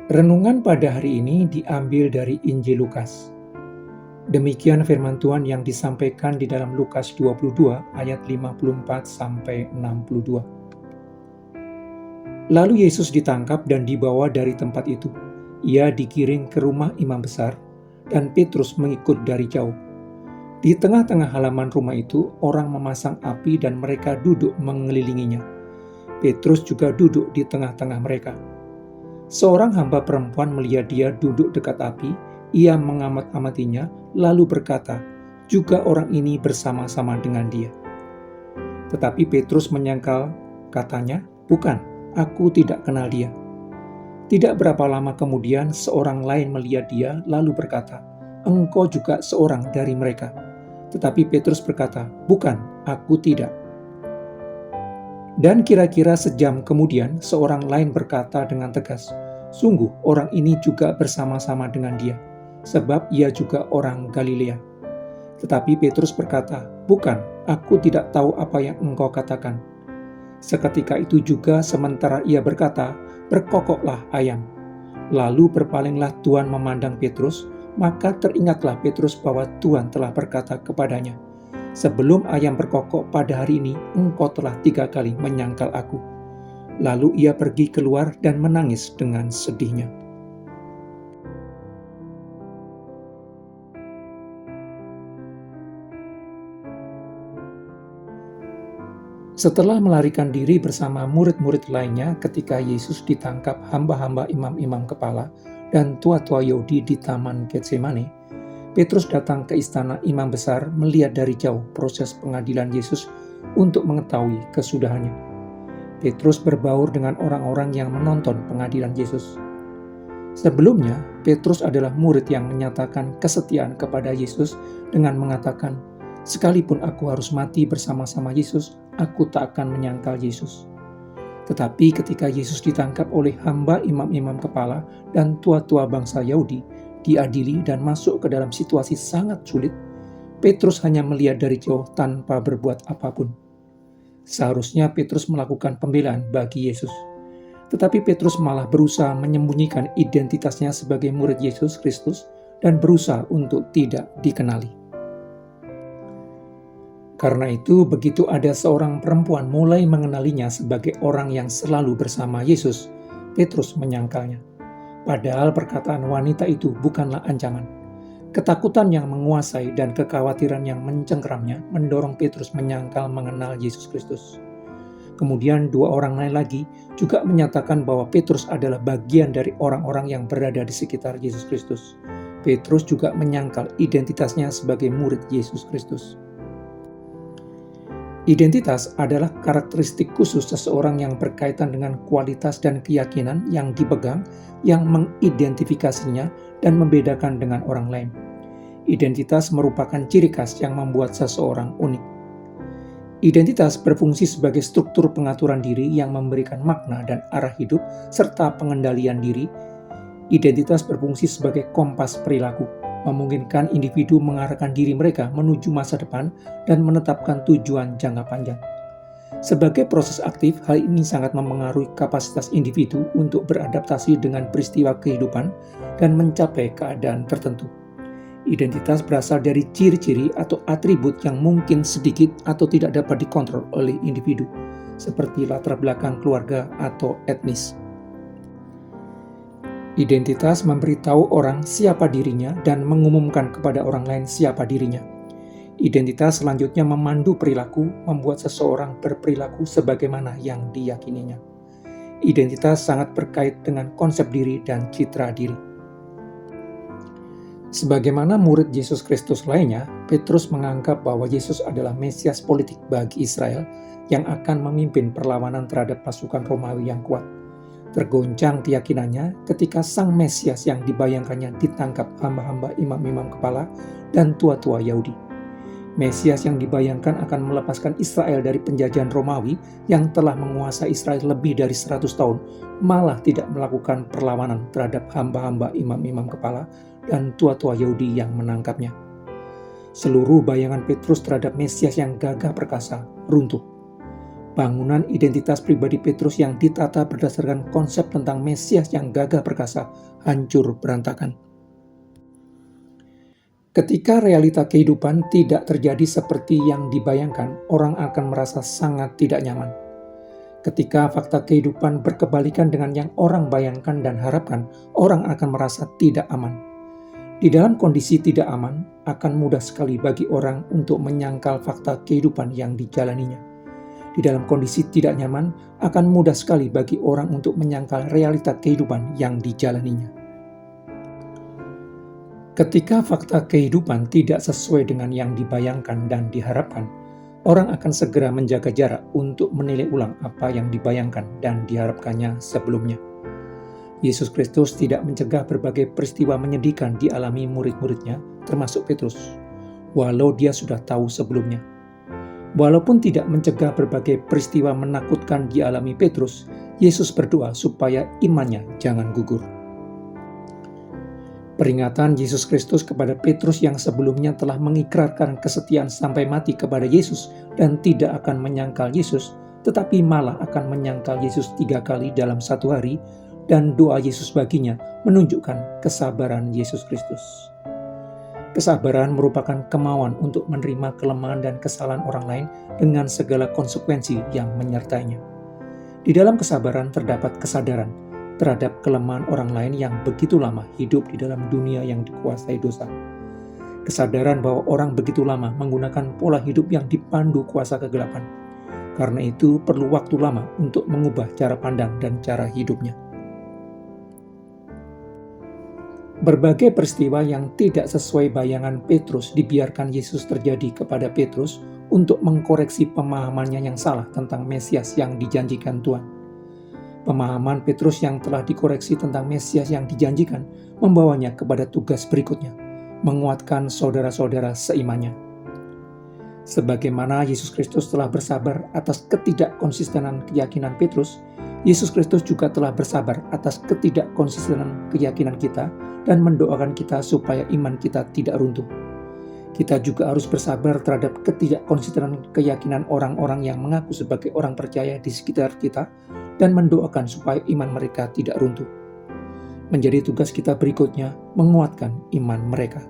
Renungan pada hari ini diambil dari Injil Lukas. Demikian firman Tuhan yang disampaikan di dalam Lukas 22 ayat 54 sampai 62. Lalu Yesus ditangkap dan dibawa dari tempat itu. Ia digiring ke rumah imam besar dan Petrus mengikut dari jauh. Di tengah-tengah halaman rumah itu, orang memasang api dan mereka duduk mengelilinginya. Petrus juga duduk di tengah-tengah mereka. Seorang hamba perempuan melihat dia duduk dekat api, ia mengamat-amatinya, lalu berkata, juga orang ini bersama-sama dengan dia. Tetapi Petrus menyangkal, katanya, bukan, aku tidak kenal dia. Tidak berapa lama kemudian, seorang lain melihat dia, lalu berkata, engkau juga seorang dari mereka. Tetapi Petrus berkata, bukan, aku tidak. Dan kira-kira sejam kemudian, seorang lain berkata dengan tegas, sungguh orang ini juga bersama-sama dengan dia, sebab ia juga orang Galilea. Tetapi Petrus berkata, bukan, aku tidak tahu apa yang engkau katakan. Seketika itu juga sementara ia berkata, berkokoklah ayam. Lalu berpalinglah Tuhan memandang Petrus, maka teringatlah Petrus bahwa Tuhan telah berkata kepadanya, sebelum ayam berkokok pada hari ini, engkau telah 3 kali menyangkal aku. Lalu ia pergi keluar dan menangis dengan sedihnya. Setelah melarikan diri bersama murid-murid lainnya ketika Yesus ditangkap hamba-hamba imam-imam kepala dan tua-tua Yahudi di Taman Getsemane, Petrus datang ke istana imam besar melihat dari jauh proses pengadilan Yesus untuk mengetahui kesudahannya. Petrus berbaur dengan orang-orang yang menonton pengadilan Yesus. Sebelumnya, Petrus adalah murid yang menyatakan kesetiaan kepada Yesus dengan mengatakan, sekalipun aku harus mati bersama-sama Yesus, aku tak akan menyangkal Yesus. Tetapi ketika Yesus ditangkap oleh hamba imam-imam kepala dan tua-tua bangsa Yahudi, diadili dan masuk ke dalam situasi sangat sulit, Petrus hanya melihat dari jauh tanpa berbuat apapun. Seharusnya Petrus melakukan pembelaan bagi Yesus. Tetapi Petrus malah berusaha menyembunyikan identitasnya sebagai murid Yesus Kristus dan berusaha untuk tidak dikenali. Karena itu, begitu ada seorang perempuan mulai mengenalinya sebagai orang yang selalu bersama Yesus, Petrus menyangkalnya. Padahal perkataan wanita itu bukanlah ancaman. Ketakutan yang menguasai dan kekhawatiran yang mencengkeramnya mendorong Petrus menyangkal mengenal Yesus Kristus. Kemudian 2 orang lain lagi juga menyatakan bahwa Petrus adalah bagian dari orang-orang yang berada di sekitar Yesus Kristus. Petrus juga menyangkal identitasnya sebagai murid Yesus Kristus. Identitas adalah karakteristik khusus seseorang yang berkaitan dengan kualitas dan keyakinan yang dipegang, yang mengidentifikasinya dan membedakan dengan orang lain. Identitas merupakan ciri khas yang membuat seseorang unik. Identitas berfungsi sebagai struktur pengaturan diri yang memberikan makna dan arah hidup, serta pengendalian diri. Identitas berfungsi sebagai kompas perilaku, memungkinkan individu mengarahkan diri mereka menuju masa depan dan menetapkan tujuan jangka panjang. Sebagai proses aktif, hal ini sangat memengaruhi kapasitas individu untuk beradaptasi dengan peristiwa kehidupan dan mencapai keadaan tertentu. Identitas berasal dari ciri-ciri atau atribut yang mungkin sedikit atau tidak dapat dikontrol oleh individu, seperti latar belakang keluarga atau etnis. Identitas memberitahu orang siapa dirinya dan mengumumkan kepada orang lain siapa dirinya. Identitas selanjutnya memandu perilaku, membuat seseorang berperilaku sebagaimana yang diyakininya. Identitas sangat berkait dengan konsep diri dan citra diri. Sebagaimana murid Yesus Kristus lainnya, Petrus menganggap bahwa Yesus adalah Mesias politik bagi Israel yang akan memimpin perlawanan terhadap pasukan Romawi yang kuat. Tergoncang keyakinannya ketika Sang Mesias yang dibayangkannya ditangkap hamba-hamba imam-imam kepala dan tua-tua Yahudi. Mesias yang dibayangkan akan melepaskan Israel dari penjajahan Romawi yang telah menguasai Israel lebih dari 100 tahun, malah tidak melakukan perlawanan terhadap hamba-hamba imam-imam kepala dan tua-tua Yahudi yang menangkapnya. Seluruh bayangan Petrus terhadap Mesias yang gagah perkasa runtuh. Bangunan identitas pribadi Petrus yang ditata berdasarkan konsep tentang Mesias yang gagah perkasa hancur berantakan. Ketika realita kehidupan tidak terjadi seperti yang dibayangkan, orang akan merasa sangat tidak nyaman. Ketika fakta kehidupan berkebalikan dengan yang orang bayangkan dan harapkan, orang akan merasa tidak aman. Di dalam kondisi tidak aman, akan mudah sekali bagi orang untuk menyangkal fakta kehidupan yang dijalaninya. Di dalam kondisi tidak nyaman, akan mudah sekali bagi orang untuk menyangkal realita kehidupan yang dijalaninya. Ketika fakta kehidupan tidak sesuai dengan yang dibayangkan dan diharapkan, orang akan segera menjaga jarak untuk menilai ulang apa yang dibayangkan dan diharapkannya sebelumnya. Yesus Kristus tidak mencegah berbagai peristiwa menyedihkan dialami murid-muridnya, termasuk Petrus, walau dia sudah tahu sebelumnya. Walaupun tidak mencegah berbagai peristiwa menakutkan dialami Petrus, Yesus berdoa supaya imannya jangan gugur. Peringatan Yesus Kristus kepada Petrus yang sebelumnya telah mengikrarkan kesetiaan sampai mati kepada Yesus dan tidak akan menyangkal Yesus, tetapi malah akan menyangkal Yesus 3 kali dalam satu hari, dan doa Yesus baginya menunjukkan kesabaran Yesus Kristus. Kesabaran merupakan kemauan untuk menerima kelemahan dan kesalahan orang lain dengan segala konsekuensi yang menyertainya. Di dalam kesabaran terdapat kesadaran terhadap kelemahan orang lain yang begitu lama hidup di dalam dunia yang dikuasai dosa. Kesadaran bahwa orang begitu lama menggunakan pola hidup yang dipandu kuasa kegelapan. Karena itu perlu waktu lama untuk mengubah cara pandang dan cara hidupnya. Berbagai peristiwa yang tidak sesuai bayangan Petrus dibiarkan Yesus terjadi kepada Petrus untuk mengkoreksi pemahamannya yang salah tentang Mesias yang dijanjikan Tuhan. Pemahaman Petrus yang telah dikoreksi tentang Mesias yang dijanjikan membawanya kepada tugas berikutnya, menguatkan saudara-saudara seimannya. Sebagaimana Yesus Kristus telah bersabar atas ketidakkonsistenan keyakinan Petrus, Yesus Kristus juga telah bersabar atas ketidakkonsistenan keyakinan kita dan mendoakan kita supaya iman kita tidak runtuh. Kita juga harus bersabar terhadap ketidakkonsistenan keyakinan orang-orang yang mengaku sebagai orang percaya di sekitar kita dan mendoakan supaya iman mereka tidak runtuh. Menjadi tugas kita berikutnya menguatkan iman mereka.